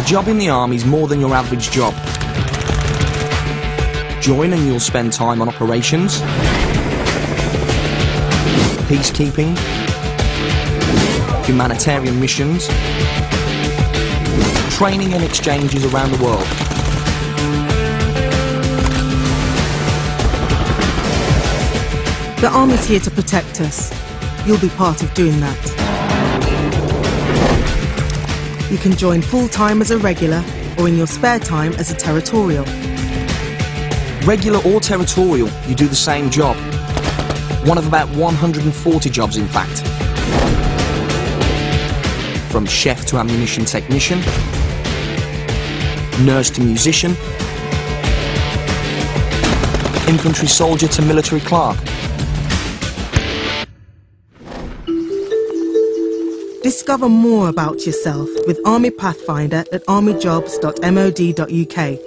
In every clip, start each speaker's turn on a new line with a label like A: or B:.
A: A job in the army is more than your average job. Join and you'll spend time on operations, peacekeeping, humanitarian missions, training and exchanges around the world.
B: The Army's here to protect us. You'll be part of doing that. You can join full-time as a regular or in your spare time as a territorial.
A: Regular or territorial, you do the same job. One of about 140 jobs, in fact. From chef to ammunition technician, nurse to musician, infantry soldier to military clerk.
B: Discover more about yourself with Army Pathfinder at armyjobs.mod.uk.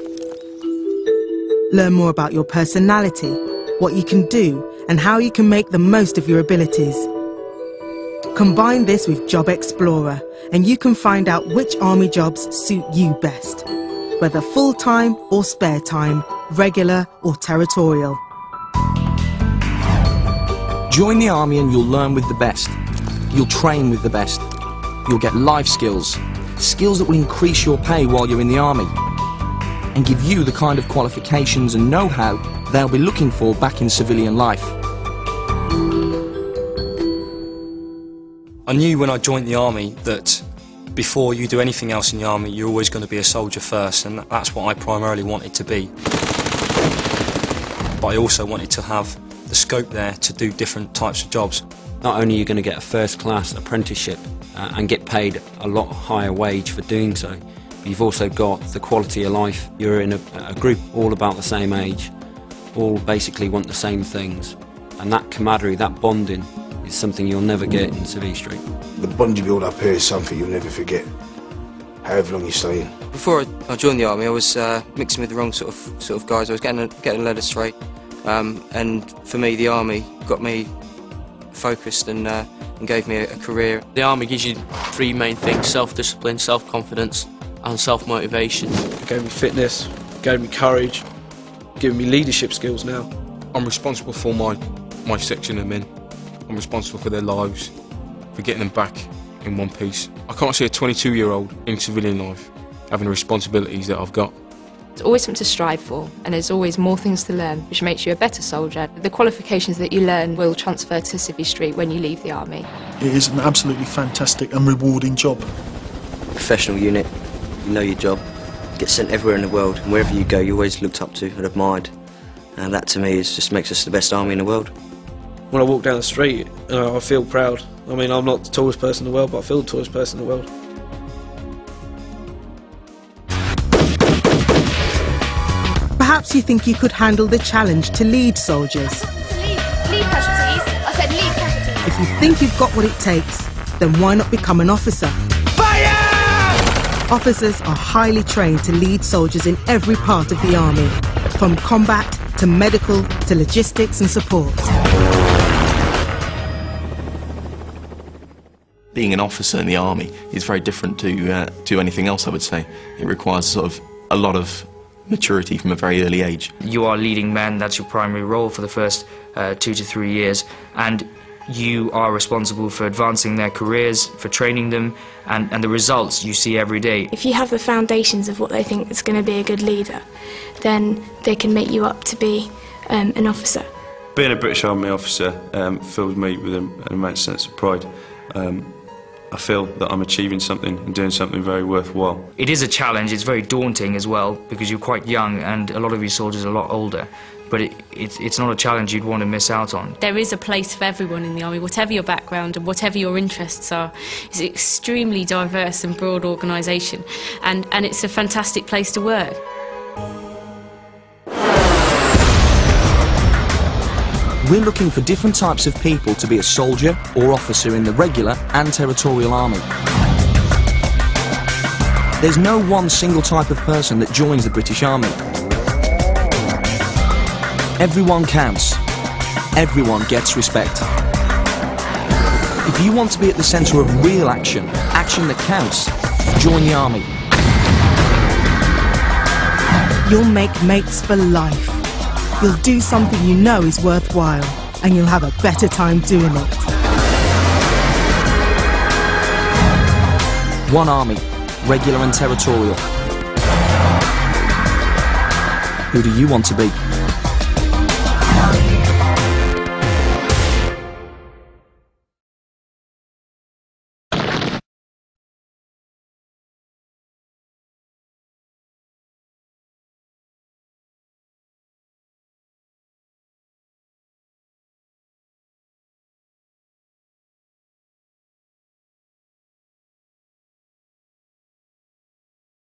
B: Learn more about your personality, what you can do, and how you can make the most of your abilities. Combine this with Job Explorer, and you can find out which Army jobs suit you best, whether full-time or spare time, regular or territorial.
A: Join the Army and you'll learn with the best. You'll train with the best. You'll get life skills, skills that will increase your pay while you're in the Army, and give you the kind of qualifications and know-how they'll be looking for back in civilian life.
C: I knew when I joined the Army that before you do anything else in the Army, you're always going to be a soldier first, and that's what I primarily wanted to be. But I also wanted to have the scope there to do different types of jobs.
D: Not only are you going to get a first-class apprenticeship and get paid a lot higher wage for doing so, but you've also got the quality of life. You're in a group all about the same age, all basically want the same things, and that camaraderie, that bonding, is something you'll never get in Civvy Street.
E: The bond you build up here is something you'll never forget, however long you stay in.
F: Before I joined the Army, I was mixing with the wrong sort of guys. I was getting led astray, and for me, the Army got me focused and gave me a career.
G: The Army gives you three main things: self-discipline, self-confidence and self-motivation.
H: It gave me fitness, gave me courage, giving me leadership skills now.
I: I'm responsible for my section of men. I'm responsible for their lives, for getting them back in one piece. I can't see a 22-year-old in civilian life having the responsibilities that I've got.
J: There's always something to strive for, and there's always more things to learn, which makes you a better soldier. The qualifications that you learn will transfer to Civvy Street when you leave the Army.
K: It is an absolutely fantastic and rewarding job.
L: Professional unit, you know your job, you get sent everywhere in the world, and wherever you go you're always looked up to and admired, and that to me just makes us the best army in the world.
H: When I walk down the street, I feel proud. I mean, I'm not the tallest person in the world, but I feel the tallest person in the world.
B: Perhaps you think you could handle the challenge to lead soldiers.
M: Lead casualties. I said lead casualties.
B: If you think you've got what it takes, then why not become an officer?
M: Fire!
B: Officers are highly trained to lead soldiers in every part of the Army, from combat to medical to logistics and support.
N: Being an officer in the Army is very different to anything else, I would say. It requires sort of a lot of maturity from a very early age.
O: You are leading men, that's your primary role for the first 2 to 3 years, and you are responsible for advancing their careers, for training them, and the results you see every day.
P: If you have the foundations of what they think is going to be a good leader, then they can make you up to be an officer.
Q: Being a British Army officer fills me with an immense sense of pride. I feel that I'm achieving something and doing something very worthwhile.
O: It is a challenge, it's very daunting as well, because you're quite young and a lot of your soldiers are a lot older, but it's not a challenge you'd want to miss out on.
R: There is a place for everyone in the Army, whatever your background and whatever your interests are. It's an extremely diverse and broad organisation, and it's a fantastic place to work.
A: We're looking for different types of people to be a soldier or officer in the regular and territorial army. There's no one single type of person that joins the British Army. Everyone counts. Everyone gets respect. If you want to be at the centre of real action, action that counts, join the Army.
B: You'll make mates for life. You'll do something you know is worthwhile, and you'll have a better time doing it.
A: One army, regular and territorial. Who do you want to be?